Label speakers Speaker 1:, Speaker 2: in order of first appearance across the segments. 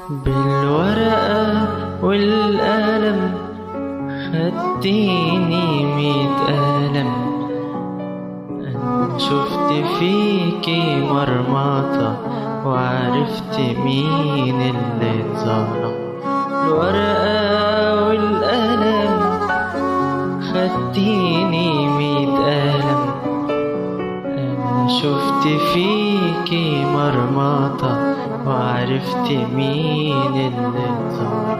Speaker 1: بالورقة والقلم خدتيني 100 قلم. أنا شفت فيكي مرمطة وعرفت مين اللي اتظلم. الورقة والقلم خدتيني 100 قلم. أنا شفت فيكي مرمطة وعرفت مين اللي اتظلم.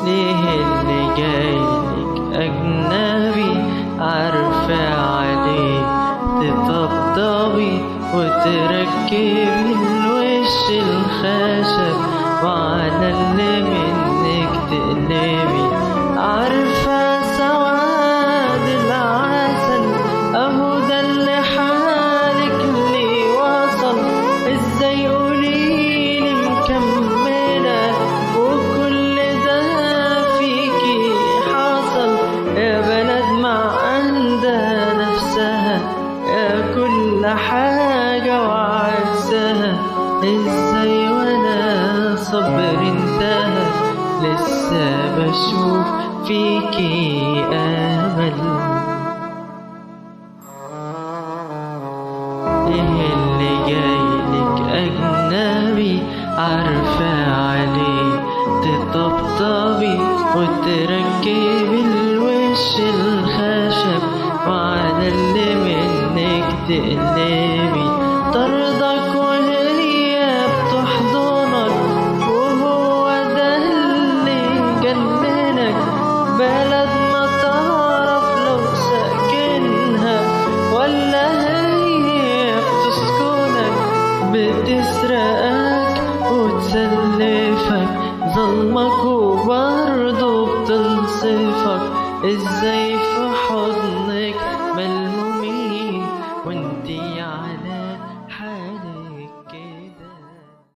Speaker 1: ليه اللي جايلك أجنبي عارفة عليه تطبطبي وتركبي الوش الخشب وعلى اللي منك تقلبي. عارفة سواد العسل أهو ده اللي حالك اللي وصل. ازاي قوليلي مكملة وكل ده فيكي حصل؟ يا بلد ما عندها نفسها يا كل حاجة وعكسها. ازاي وانا صبر انتهى لسه بشوف فيكي امل؟ ايه اللي جايلك اجنبي عارفة عليه تطبطبي وتركبي الوش الخشب وعلى اللي منك تقلبي. طردك وهي بتحضنك وهو ده اللي جننك. بلد ما تعرف لو ساكنها ولا هي بتسكنك. بتسرقك وتسلفك ظلمك وبرضه بتنصفك. ازاي